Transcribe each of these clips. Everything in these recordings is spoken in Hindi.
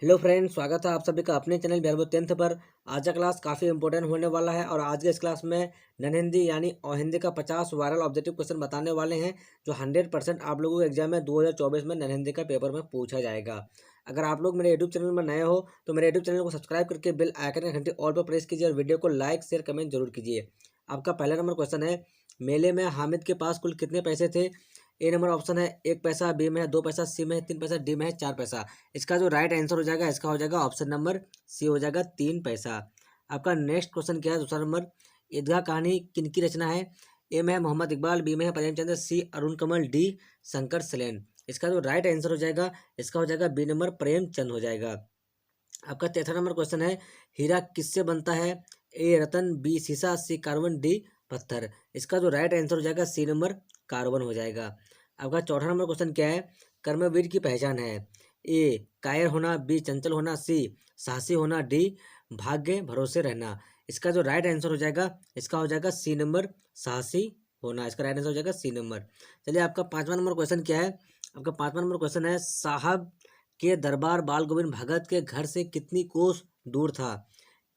हेलो फ्रेंड्स, स्वागत है आप सभी का अपने चैनल बिहार बोर्ड 10th पर। आज का क्लास काफ़ी इंपॉर्टेंट होने वाला है और आज के इस क्लास में नन हिंदी यानी और हिंदी का 50 वायरल ऑब्जेक्टिव क्वेश्चन बताने वाले हैं जो 100% आप लोगों के एग्जाम में 2024 में नन हिंदी का पेपर में पूछा जाएगा। अगर आप लोग मेरे यूट्यूब चैनल में नए हो तो मेरे यूट्यूब चैनल को सब्सक्राइब करके बेल आइकन का घंटी ऑल पर प्रेस कीजिए और वीडियो को लाइक शेयर कमेंट जरूर कीजिए। आपका पहला नंबर क्वेश्चन है, मेले में हामिद के पास कुल कितने पैसे थे? ए नंबर ऑप्शन है 1 पैसा, बी में है 2 पैसा, सी में है 3 पैसा, डी में है 4 पैसा। इसका जो राइट आंसर हो जाएगा इसका हो जाएगा ऑप्शन नंबर सी हो जाएगा 3 पैसा। आपका नेक्स्ट क्वेश्चन क्या है? दूसरा नंबर, ईदगाह कहानी किनकी रचना है? ए में है मोहम्मद इकबाल, बी में है प्रेमचंद्र, सी अरुण कमल, डी शंकर सलेन। इसका जो राइट आंसर हो जाएगा इसका हो जाएगा बी नंबर प्रेमचंद हो जाएगा। आपका तीसरा नंबर क्वेश्चन है, हीरा किससे बनता है? ए रतन, बी सीसा, सी कार्बन, डी पत्थर। इसका जो राइट आंसर हो जाएगा सी नंबर कार्बन हो जाएगा। आपका चौथा नंबर क्वेश्चन क्या है? कर्मवीर की पहचान है? ए कायर होना, बी चंचल होना, सी साहसी होना, डी भाग्य भरोसे रहना। इसका जो राइट आंसर हो जाएगा इसका हो जाएगा सी नंबर साहसी होना। इसका राइट आंसर हो जाएगा सी नंबर। चलिए, आपका पांचवा नंबर क्वेश्चन क्या है? आपका पांचवा नंबर क्वेश्चन है, साहब के दरबार बाल गोविंद भगत के घर से कितनी कोस दूर था?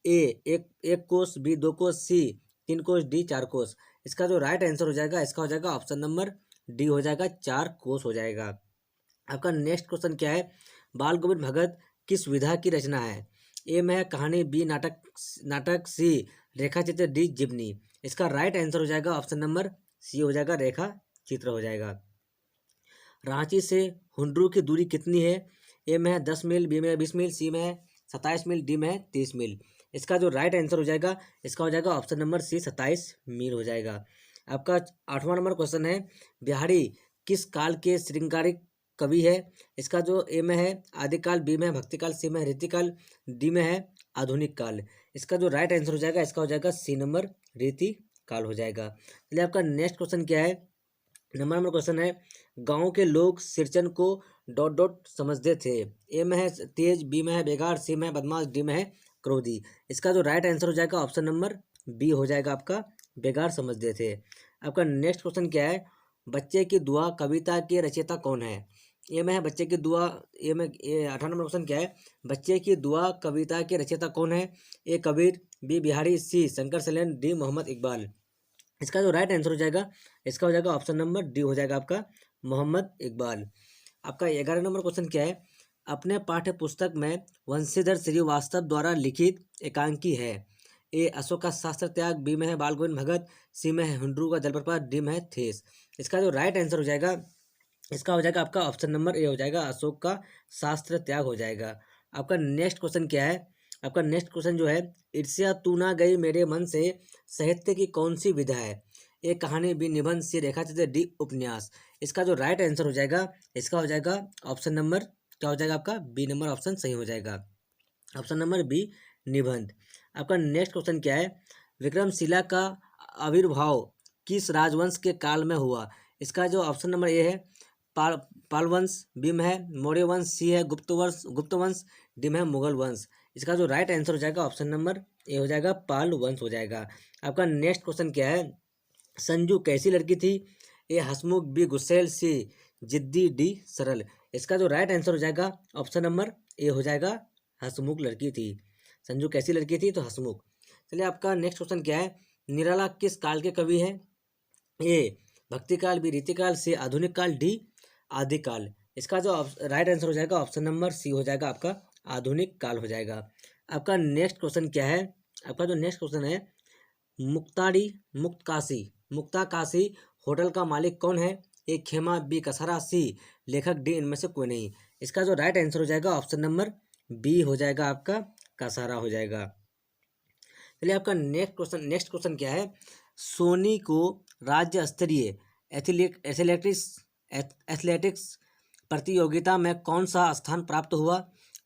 ए एक कोस, बी 2 कोस, सी 3 कोस, डी 4 कोस। इसका जो राइट आंसर हो जाएगा इसका हो जाएगा ऑप्शन नंबर डी हो जाएगा 4 कोस हो जाएगा। आपका नेक्स्ट क्वेश्चन क्या है? बाल गोविंद भगत किस विधा की रचना है? ए में है कहानी, बी नाटक, सी रेखा चित्र, डी जीवनी। इसका राइट आंसर हो जाएगा ऑप्शन नंबर सी हो जाएगा रेखा चित्र हो जाएगा। रांची से हुंड्रू की दूरी कितनी है? ए में है 10 मील, बी में है 20 मील, सी में है 27 मील, डी में है 30 मील। इसका जो राइट आंसर हो जाएगा इसका हो जाएगा ऑप्शन नंबर सी 27 मील हो जाएगा। आपका आठवां नंबर क्वेश्चन है, बिहारी किस काल के श्रृंगारिक कवि है? इसका जो ए में है आदिकाल, बी में है भक्तिकाल, सी में है रीतिकाल, डी में है आधुनिक काल। इसका जो राइट आंसर हो जाएगा इसका हो जाएगा सी नंबर रीति काल हो जाएगा। चलिए, आपका नेक्स्ट क्वेश्चन क्या है? नंबर क्वेश्चन है, गांव के लोग सिरचन को डॉट डॉट समझते थे। ए में है तेज, बी में है बेगार, सी में है बदमाश, डी में है क्रोधी। इसका जो राइट आंसर हो जाएगा ऑप्शन नंबर बी हो जाएगा आपका बेगार समझते थे। आपका नेक्स्ट क्वेश्चन क्या है? बच्चे की दुआ कविता के रचयिता कौन है? ए में है बच्चे की दुआ, ए में 18 नंबर क्वेश्चन क्या है? बच्चे की दुआ कविता के रचयिता कौन है? ए कबीर, बी बिहारी, सी शंकर सलेन, डी मोहम्मद इकबाल। इसका जो राइट आंसर हो जाएगा इसका हो जाएगा ऑप्शन नंबर डी हो जाएगा आपका मोहम्मद इकबाल। आपका 11 नंबर क्वेश्चन क्या है? अपने पाठ्य पुस्तक में वंशीधर श्रीवास्तव द्वारा लिखित एकांकी है? ए अशोक का शास्त्र त्याग, बी में है बाल गोविंद भगत, सी में है हुंड्रू का जलप्रपात, डी में है थेस। इसका जो राइट आंसर हो जाएगा इसका हो जाएगा आपका ऑप्शन नंबर ए हो जाएगा अशोक का शास्त्र त्याग हो जाएगा। आपका नेक्स्ट क्वेश्चन क्या है? आपका नेक्स्ट क्वेश्चन जो है, ईर्ष्या तू ना गई मेरे मन से साहित्य की कौन सी विधा है? ए कहानी, बी निबंध, सी रेखाचित्र, डी उपन्यास। इसका जो राइट आंसर हो जाएगा इसका हो जाएगा ऑप्शन नंबर क्या हो जाएगा आपका बी नंबर ऑप्शन सही हो जाएगा। ऑप्शन नंबर बी निबंध। आपका नेक्स्ट क्वेश्चन क्या है? विक्रमशिला का आविर्भाव किस राजवंश के काल में हुआ? इसका जो ऑप्शन नंबर ए है पाल पाल वंश, बी में है मौर्य वंश, सी है गुप्त वंश, डी में है मुगल वंश। इसका जो राइट आंसर हो जाएगा ऑप्शन नंबर ए हो जाएगा पाल वंश हो जाएगा। आपका नेक्स्ट क्वेश्चन क्या है? संजू कैसी लड़की थी? ए हंसमुख, बी गुस्सेल, सी जिद्दी, डी सरल। इसका जो राइट आंसर हो जाएगा ऑप्शन नंबर ए हो जाएगा हंसमुख लड़की थी। संजू कैसी लड़की थी? तो हंसमुख। चलिए, आपका नेक्स्ट क्वेश्चन क्या है? निराला किस काल के कवि हैं? ए भक्तिकाल, बी रीतिकाल, सी आधुनिक काल, डी आदिकाल। इसका जो राइट आंसर हो जाएगा ऑप्शन नंबर सी हो जाएगा आपका आधुनिक काल हो जाएगा। आपका नेक्स्ट क्वेश्चन क्या है? आपका जो नेक्स्ट क्वेश्चन है, मुक्ताड़ी मुक्ता काशी होटल का मालिक कौन है? ए खेमा, बी कसारा, सी लेखक, डी इनमें से कोई नहीं। इसका जो राइट आंसर हो जाएगा ऑप्शन नंबर बी हो जाएगा आपका कसारा हो जाएगा। चलिए, आपका नेक्स्ट क्वेश्चन क्या है? सोनी को राज्य स्तरीय एथलेटिक्स प्रतियोगिता में कौन सा स्थान प्राप्त हुआ?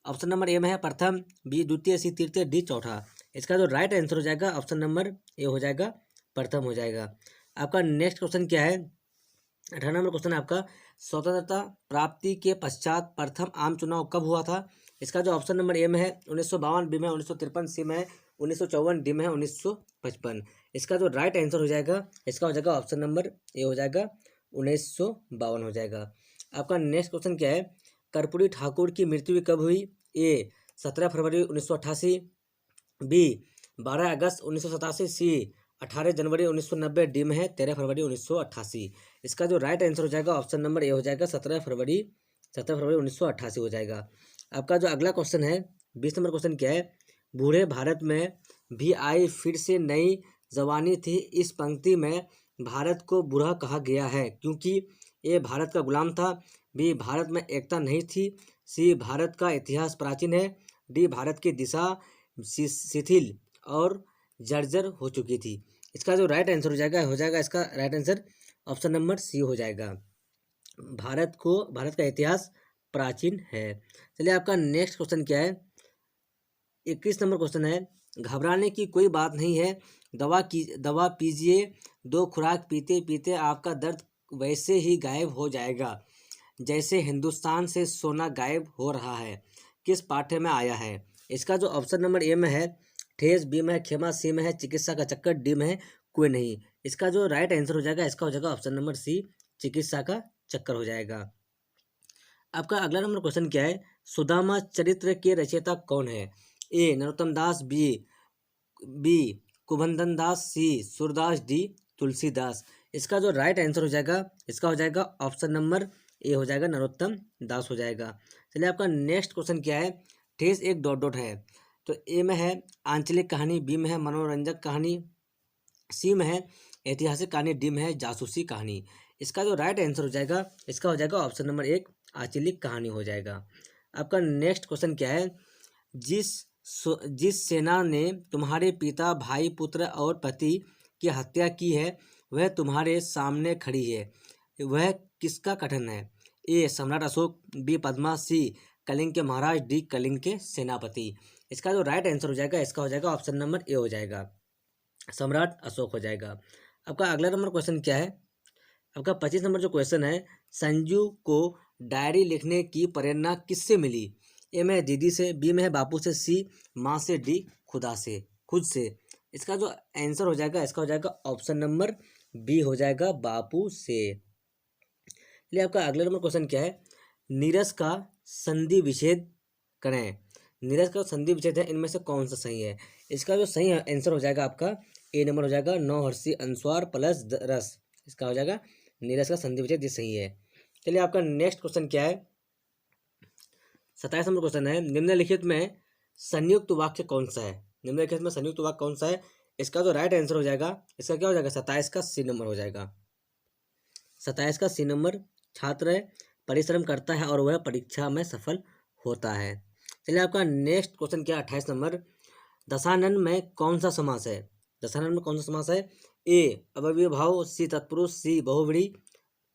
ऑप्शन नंबर ए में है प्रथम, बी द्वितीय, सी तृतीय, डी चौथा। इसका जो राइट आंसर हो जाएगा ऑप्शन नंबर ए हो जाएगा प्रथम हो जाएगा। आपका नेक्स्ट क्वेश्चन क्या है? 18 नंबर क्वेश्चन है आपका, स्वतंत्रता प्राप्ति के पश्चात प्रथम आम चुनाव कब हुआ था? इसका जो ऑप्शन नंबर ए में है 1952, बी में 1953, सी में 1954, डी में 1955। इसका जो राइट आंसर हो जाएगा इसका हो जाएगा ऑप्शन नंबर ए हो जाएगा 1952 हो जाएगा। आपका नेक्स्ट क्वेश्चन क्या है? कर्पूरी ठाकुर की मृत्यु कब हुई? ए 17 फरवरी 1988, बी 12 अगस्त 1987, सी 18 जनवरी 1990, डी में है 13 फरवरी 1988। इसका जो राइट आंसर हो जाएगा ऑप्शन नंबर ए हो जाएगा 17 फरवरी 1988 हो जाएगा। आपका जो अगला क्वेश्चन है 20 नंबर क्वेश्चन क्या है, बूढ़े भारत में भी आई फिर से नई जवानी थी, इस पंक्ति में भारत को बूढ़ा कहा गया है क्योंकि ए भारत का गुलाम था, बी भारत में एकता नहीं थी, सी भारत का इतिहास प्राचीन है, डी भारत की दिशा शिथिल और जर्जर हो चुकी थी। इसका जो राइट आंसर हो जाएगा इसका right answer option number C हो जाएगा, भारत का इतिहास प्राचीन है। चलिए आपका नेक्स्ट क्वेश्चन क्या है, 21 नंबर क्वेश्चन है, घबराने की कोई बात नहीं है, दवा पीजिए, 2 खुराक पीते पीते आपका दर्द वैसे ही गायब हो जाएगा जैसे हिंदुस्तान से सोना गायब हो रहा है, किस पाठ्य में आया है। इसका जो ऑप्शन नंबर ए में है ठेस, बी में है खेमा, सी में है चिकित्सा का चक्कर, डी में है कोई नहीं। इसका जो राइट आंसर हो जाएगा इसका हो जाएगा ऑप्शन नंबर सी चिकित्सा का चक्कर हो जाएगा। आपका अगला नंबर क्वेश्चन क्या है, सुदामा चरित्र के रचयिता कौन है, ए नरोत्तम दास, बी कुबंदन दास, सी सूरदास, डी तुलसीदास। इसका जो राइट आंसर हो जाएगा इसका हो जाएगा ऑप्शन नंबर ए हो जाएगा नरोत्तम दास हो जाएगा। चलिए आपका नेक्स्ट क्वेश्चन क्या है, ठेस एक डॉट डॉट है, तो ए में है आंचलिक कहानी, बी में है मनोरंजक कहानी, सी में है ऐतिहासिक कहानी, डी में है जासूसी कहानी। इसका जो राइट आंसर हो जाएगा इसका हो जाएगा ऑप्शन नंबर एक आंचलिक कहानी हो जाएगा। आपका नेक्स्ट क्वेश्चन क्या है, जिस सेना ने तुम्हारे पिता, भाई, पुत्र और पति की हत्या की है वह तुम्हारे सामने खड़ी है, वह किसका कथन है, ए सम्राट अशोक, बी पद्मा, सी कलिंग के महाराज, डी कलिंग के सेनापति। इसका जो राइट आंसर हो जाएगा इसका हो जाएगा ऑप्शन नंबर ए हो जाएगा, सम्राट अशोक हो जाएगा। आपका अगला नंबर क्वेश्चन क्या है, आपका 25 नंबर जो क्वेश्चन है, संजू को डायरी लिखने की प्रेरणा किससे मिली, ए में है दीदी से, बी में है बापू से, सी माँ से, डी खुद से। इसका जो आंसर हो जाएगा इसका हो जाएगा ऑप्शन नंबर बी हो जाएगा बापू से। चलिए आपका अगला नंबर क्वेश्चन क्या है, नीरस का संधि विच्छेद करें, नीरस का संधि विच्छेद है इनमें से कौन सा सही है। इसका जो सही आंसर हो जाएगा आपका ए नंबर हो जाएगा नौ हर्षी अनुस्वार प्लस रस, इसका हो जाएगा नीरस का संधि विच्छेद ये सही है। चलिए आपका नेक्स्ट क्वेश्चन क्या है, 27 नंबर क्वेश्चन है, निम्नलिखित में संयुक्त वाक्य कौन सा है, निम्नलिखित में संयुक्त वाक्य कौन सा है। इसका जो राइट आंसर हो जाएगा इसका क्या हो जाएगा 27 का सी नंबर हो जाएगा, 27 का सी नंबर, छात्र परिश्रम करता है और वह परीक्षा में सफल होता है। चलिए आपका नेक्स्ट क्वेश्चन क्या 28 नंबर, दशानन में कौन सा समास है, दशानन में कौन सा समास है, ए अव्ययीय भाव, सी तत्पुरुष, सी बहुव्रीहि,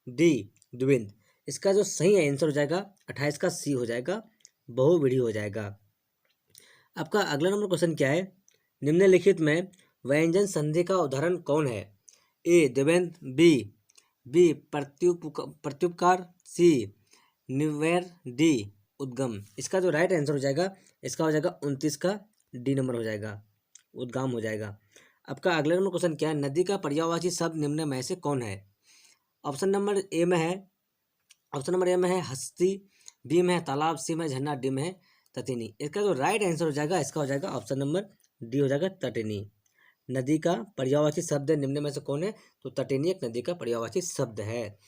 डी द्विंद। इसका जो सही आंसर हो जाएगा 28 का सी हो जाएगा बहुव्रीहि हो जाएगा। आपका अगला नंबर क्वेश्चन क्या है, निम्नलिखित में व्यंजन संधि का उदाहरण कौन है, ए देवेंद्र, बी प्रत्युपकार, सी निवेर, डी उद्गम। इसका जो राइट आंसर हो जाएगा इसका हो जाएगा 29 का डी नंबर हो जाएगा उद्गम हो जाएगा। आपका अगला नंबर क्वेश्चन क्या है, नदी का पर्यायवाची शब्द निम्न में से कौन है। ऑप्शन नंबर ए में है हस्ती, बी में है तालाब, सी में झरना, डी में है तटिनी। इसका जो राइट आंसर हो जाएगा इसका हो जाएगा ऑप्शन नंबर डी हो जाएगा तटिनी। नदी का पर्यायवाची शब्द निम्न में से कौन है, तो तटिनी एक नदी का पर्यायवाची शब्द है।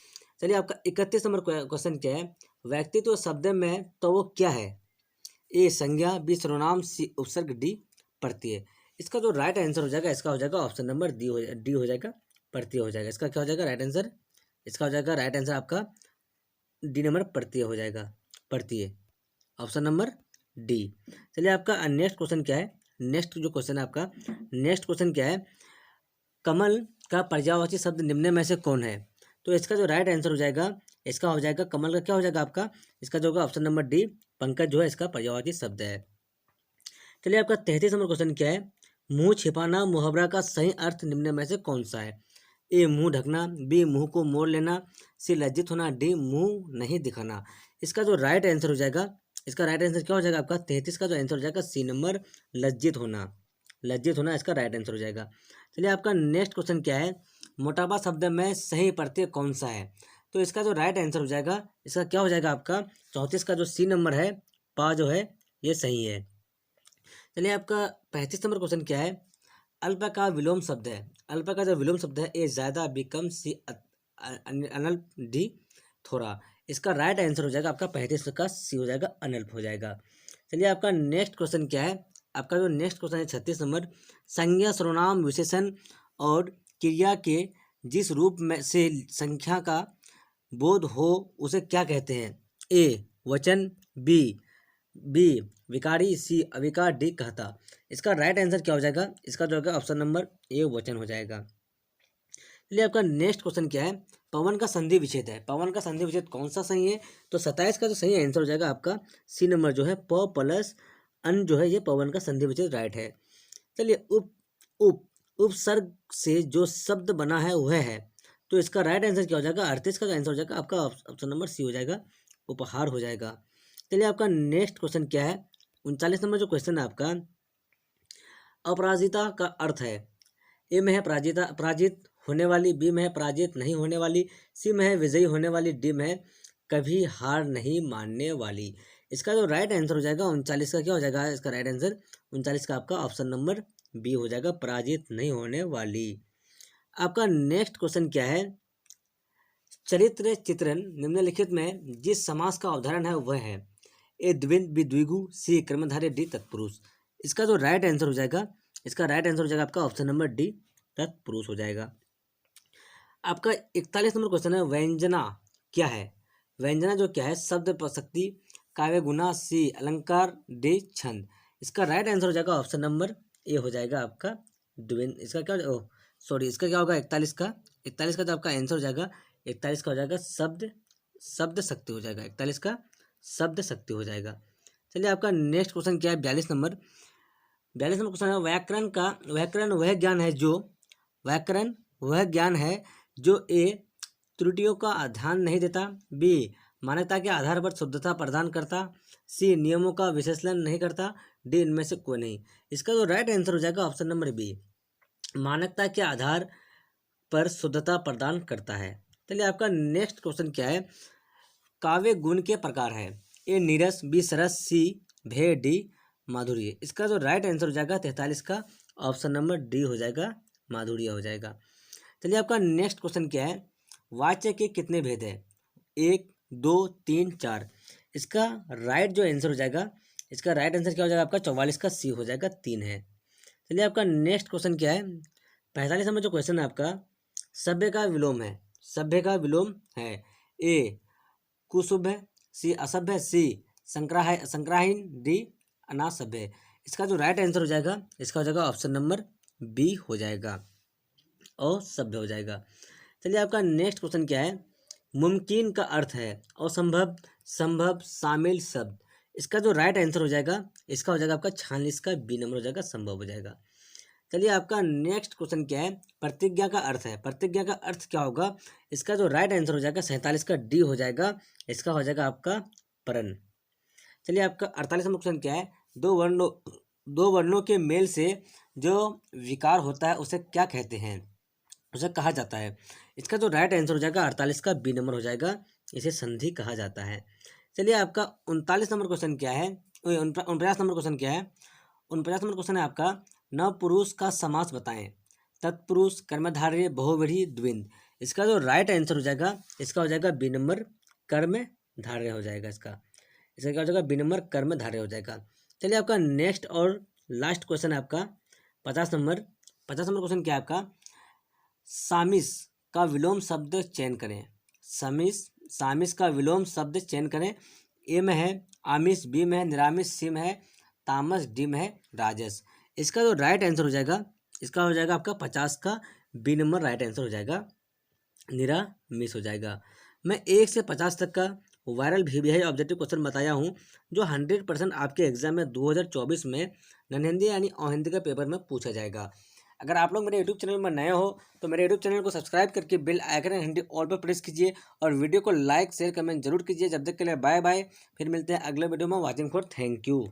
चलिए आपका 31 नंबर क्वेश्चन क्या है, व्यक्तित्व शब्द में तो वो क्या है, ए संज्ञा, बी सर्वनाम, सी उपसर्ग, डी प्रत्यय। इसका जो राइट आंसर हो जाएगा इसका हो जाएगा ऑप्शन नंबर डी हो जाएगा प्रत्यय हो जाएगा। इसका क्या हो जाएगा राइट आंसर, इसका हो जाएगा राइट आंसर आपका डी नंबर प्रत्यय हो जाएगा, प्रत्यय ऑप्शन नंबर डी। चलिए आपका नेक्स्ट क्वेश्चन क्या है, नेक्स्ट जो क्वेश्चन है आपका नेक्स्ट क्वेश्चन क्या है, कमल का पर्यायवाची शब्द निम्न में से कौन है। तो इसका जो राइट आंसर हो जाएगा इसका हो जाएगा कमल का क्या हो जाएगा आपका, इसका जो होगा ऑप्शन नंबर डी पंकज जो है इसका पर्यायवाची शब्द है। चलिए आपका 33 नंबर क्वेश्चन क्या है, मुंह छिपाना मुहावरा का सही अर्थ निम्न में से कौन सा है, ए मुंह ढकना, बी मुंह को मोड़ लेना, सी लज्जित होना, डी मुंह नहीं दिखाना। इसका जो राइट आंसर हो जाएगा इसका राइट आंसर क्या हो जाएगा आपका 33 का जो आंसर हो जाएगा सी नंबर लज्जित होना इसका राइट आंसर हो जाएगा। चलिए आपका नेक्स्ट क्वेश्चन क्या है, मोटापा शब्द में सही प्रत्यय कौन सा है। तो इसका जो राइट आंसर हो जाएगा इसका क्या हो जाएगा आपका 34 का जो सी नंबर है पा जो है ये सही है। चलिए आपका 35 नंबर क्वेश्चन क्या है। अल्प का विलोम शब्द है, अल्प का जो विलोम शब्द है ए ज़्यादा बिकम सी अनल्प डी थोड़ा। इसका राइट आंसर हो जाएगा आपका 35 का सी हो जाएगा, अनल्प हो जाएगा। चलिए आपका नेक्स्ट क्वेश्चन क्या है। आपका जो नेक्स्ट क्वेश्चन है 36 नंबर, संज्ञा सर्वनाम विशेषण और क्रिया के जिस रूप में से संख्या का बोध हो उसे क्या कहते हैं। ए वचन, बी बी विकारी, सी अविकार, डी कहता। इसका राइट आंसर क्या हो जाएगा। इसका जो होगा ऑप्शन नंबर ए वचन हो जाएगा। चलिए आपका नेक्स्ट क्वेश्चन क्या है। पवन का संधि विच्छेद है, पवन का संधि विच्छेद कौन सा सही है। तो 27 का जो सही आंसर हो जाएगा आपका सी नंबर जो है प प्लस अन जो है ये पवन का संधि विच्छेद राइट है। चलिए उप उप उपसर्ग से जो शब्द बना है वह है। तो इसका राइट आंसर क्या हो जाएगा। 38 का आंसर हो जाएगा आपका ऑप्शन नंबर सी हो जाएगा, उपहार हो जाएगा। चलिए आपका नेक्स्ट क्वेश्चन क्या है। 39 नंबर जो क्वेश्चन है आपका, अपराजिता का अर्थ है। ए में है पराजित होने वाली, बी में है पराजित नहीं होने वाली, सी में है विजयी होने वाली, डी में है कभी हार नहीं मानने वाली। इसका जो राइट आंसर हो जाएगा 39 का क्या हो जाएगा। इसका राइट आंसर 39 का आपका ऑप्शन नंबर बी हो जाएगा, पराजित नहीं होने वाली। आपका नेक्स्ट क्वेश्चन क्या है। चरित्र चित्रण निम्नलिखित में जिस समास का उदाहरण है वह है। ए द्विंद, बी द्विगु, सी कर्मधारय, डी तत्पुरुष। इसका जो राइट आंसर हो जाएगा, इसका राइट आंसर हो जाएगा आपका ऑप्शन नंबर डी तत्पुरुष हो जाएगा। आपका 41 नंबर क्वेश्चन है, व्यंजना क्या है। व्यंजना जो क्या है, शब्द प्रसक्ति, काव्य गुना, सी अलंकार, डी छंद। इसका राइट आंसर हो जाएगा ऑप्शन नंबर ए हो जाएगा आपका द्विंद। इसका क्या इसका क्या होगा 41 का जो आपका आंसर हो जाएगा 41 का हो जाएगा शब्द शक्ति हो जाएगा। 41 का शब्द शक्ति हो जाएगा। चलिए आपका नेक्स्ट क्वेश्चन क्या है। 42 नंबर क्वेश्चन है, व्याकरण वह ज्ञान है जो ए त्रुटियों का ध्यान नहीं देता, बी मान्यता के आधार पर शुद्धता प्रदान करता, सी नियमों का विश्लेषण नहीं करता, डी इनमें से कोई नहीं। इसका जो राइट आंसर हो जाएगा ऑप्शन नंबर बी, मानकता के आधार पर शुद्धता प्रदान करता है। चलिए आपका नेक्स्ट क्वेश्चन क्या है। काव्य गुण के प्रकार है। ए नीरस, बी सरस, सी भय, डी माधुर्य। इसका जो राइट आंसर हो जाएगा 43 का ऑप्शन नंबर डी हो जाएगा, माधुर्य हो जाएगा। चलिए आपका नेक्स्ट क्वेश्चन क्या है। वाच्य के कितने भेद है। 1 2 3 4। इसका राइट जो आंसर हो जाएगा, इसका राइट आंसर क्या हो जाएगा आपका 44 का सी हो जाएगा, 3 है। चलिए आपका नेक्स्ट क्वेश्चन क्या है। 45 नंबर जो क्वेश्चन है आपका, सभ्य का विलोम है। सभ्य का विलोम है। ए कुसुभ, सी असभ्य, सी संग्राहीन, डी अनासभ्य। इसका जो राइट आंसर हो जाएगा, इसका हो जाएगा ऑप्शन नंबर बी हो जाएगा, असभ्य हो जाएगा। चलिए आपका नेक्स्ट क्वेश्चन क्या है। मुमकिन का अर्थ है असंभव, संभव, शामिल शब्द। इसका जो राइट आंसर हो जाएगा, इसका हो जाएगा आपका 46 का बी नंबर हो जाएगा, संभव हो जाएगा। चलिए आपका नेक्स्ट क्वेश्चन क्या है। प्रतिज्ञा का अर्थ है। प्रतिज्ञा का अर्थ क्या होगा। इसका जो राइट आंसर हो जाएगा 47 का डी हो जाएगा, इसका हो जाएगा आपका प्रण। चलिए आपका 48 नंबर क्वेश्चन क्या है। दो वर्णों के मेल से जो विकार होता है उसे क्या कहते हैं, उसे कहा जाता है। इसका जो राइट आंसर हो जाएगा 48 का बी नंबर हो जाएगा, इसे संधि कहा जाता है। चलिए आपका 39 नंबर क्वेश्चन क्या है। 49 नंबर क्वेश्चन क्या है। 49 नंबर क्वेश्चन है आपका, नवपुरुष का समास बताएं। तत्पुरुष, कर्मधारय, बहुव्रीहि, द्विंद। इसका जो राइट आंसर हो जाएगा, इसका हो जाएगा बी नंबर कर्मधारय हो जाएगा। इसका क्या हो जाएगा, बी नंबर कर्मधारय हो जाएगा। चलिए आपका नेक्स्ट और लास्ट क्वेश्चन है आपका 50 नंबर क्वेश्चन क्या है आपका। सामिस का विलोम शब्द चयन करें। सामिस का विलोम शब्द चयन करें। ए में है आमिष, बी में है निरामिष, सी में है तामस, डी में है राजस। इसका जो राइट आंसर हो जाएगा, इसका हो जाएगा आपका 50 का बी नंबर राइट आंसर हो जाएगा, निरामिष हो जाएगा। मैं 1 से 50 तक का वायरल वीवीआई ऑब्जेक्टिव क्वेश्चन बताया हूँ जो 100% आपके एग्जाम में 2024 में ननहिंदी यानी अहिंदी का पेपर में पूछा जाएगा। अगर आप लोग मेरे यूट्यूब चैनल में नए हो तो मेरे यूट्यूब चैनल को सब्सक्राइब करके बेल आइकन हिंदी ऑल पर प्रेस कीजिए और वीडियो को लाइक शेयर कमेंट जरूर कीजिए। जब तक के लिए बाय बाय, फिर मिलते हैं अगले वीडियो में। Watching for thank you.